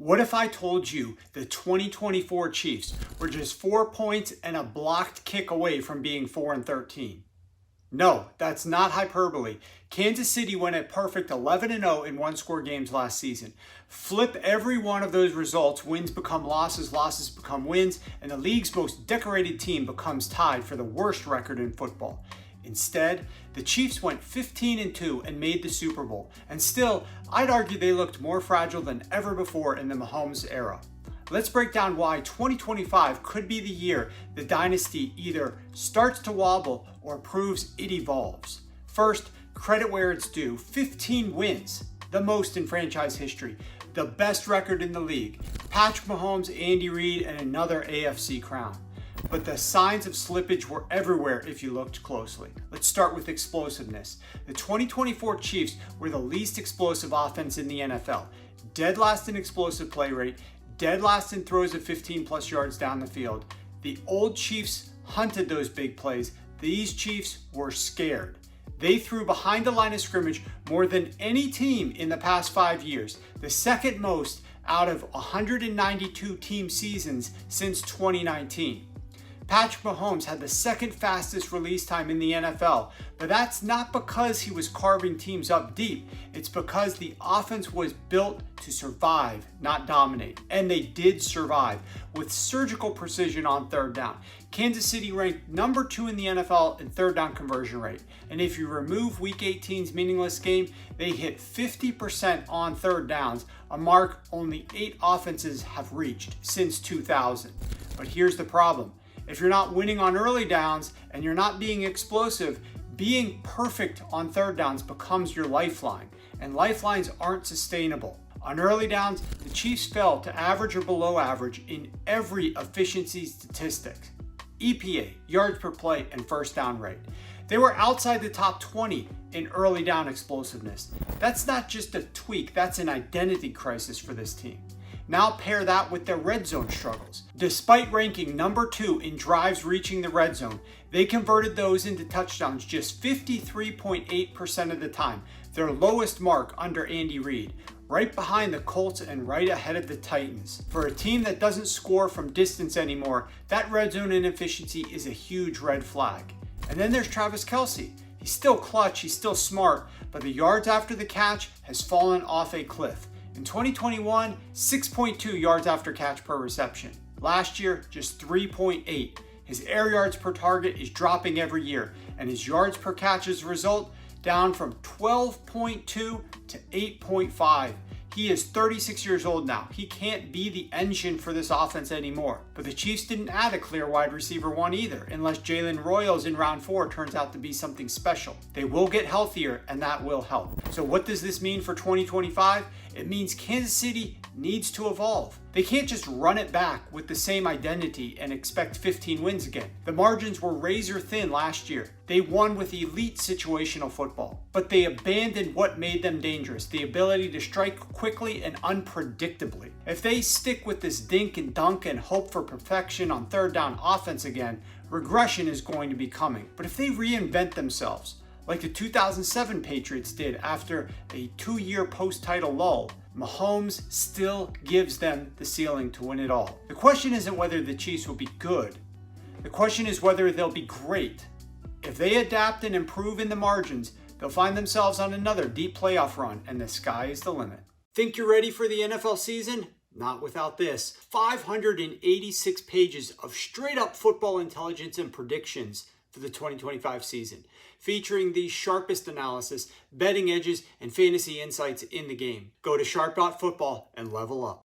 What if I told you the 2024 Chiefs were just 4 points and a blocked kick away from being 4-13? No, that's not hyperbole. Kansas City went a perfect 11-0 in one-score games last season. Flip every one of those results, wins become losses, losses become wins, and the league's most decorated team becomes tied for the worst record in football. Instead, the Chiefs went 15-2 and made the Super Bowl, and still, I'd argue they looked more fragile than ever before in the Mahomes era. Let's break down why 2025 could be the year the dynasty either starts to wobble or proves it evolves. First, credit where it's due. 15 wins, the most in franchise history, the best record in the league. Patrick Mahomes, Andy Reid, and another AFC crown. But the signs of slippage were everywhere if you looked closely. Let's start with explosiveness. The 2024 Chiefs were the least explosive offense in the NFL. Dead last in explosive play rate, dead last in throws of 15 plus yards down the field. The old Chiefs hunted those big plays. These Chiefs were scared. They threw behind the line of scrimmage more than any team in the past 5 years, the second most out of 192 team seasons since 2019. Patrick Mahomes had the second fastest release time in the NFL, but that's not because he was carving teams up deep. It's because the offense was built to survive, not dominate. And they did survive with surgical precision on third down. Kansas City ranked number 2 in the NFL in third down conversion rate. And if you remove Week 18's meaningless game, they hit 50% on third downs, a mark only 8 offenses have reached since 2000. But here's the problem. If you're not winning on early downs and you're not being explosive, being perfect on third downs becomes your lifeline, and lifelines aren't sustainable. On early downs, the Chiefs fell to average or below average in every efficiency statistic: EPA, yards per play, and first down rate. They were outside the top 20 in early down explosiveness. That's not just a tweak, that's an identity crisis for this team. Now pair that with their red zone struggles. Despite ranking number 2 in drives reaching the red zone, they converted those into touchdowns just 53.8% of the time, their lowest mark under Andy Reid, right behind the Colts and right ahead of the Titans. For a team that doesn't score from distance anymore, that red zone inefficiency is a huge red flag. And then there's Travis Kelce. He's still clutch, he's still smart, but the yards after the catch has fallen off a cliff. In 2021, 6.2 yards after catch per reception. Last year, just 3.8. His air yards per target is dropping every year, and his yards per catch as a result, down from 12.2 to 8.5. He is 36 years old now. He can't be the engine for this offense anymore. But the Chiefs didn't add a clear wide receiver one either, unless Jalen Royals in round 4 turns out to be something special. They will get healthier, and that will help. So what does this mean for 2025? It means Kansas City needs to evolve. They can't just run it back with the same identity and expect 15 wins again. The margins were razor thin last year. They won with elite situational football, but they abandoned what made them dangerous, the ability to strike quickly and unpredictably. If they stick with this dink and dunk and hope for perfection on third down offense again, regression is going to be coming. But if they reinvent themselves, like the 2007 Patriots did after a 2-year post-title lull, Mahomes still gives them the ceiling to win it all. The question isn't whether the Chiefs will be good. The question is whether they'll be great. If they adapt and improve in the margins, they'll find themselves on another deep playoff run, and the sky is the limit. Think you're ready for the NFL season? Not without this. 586 pages of straight-up football intelligence and predictions for the 2025 season, featuring the sharpest analysis, betting edges, and fantasy insights in the game. Go to sharp.football and level up.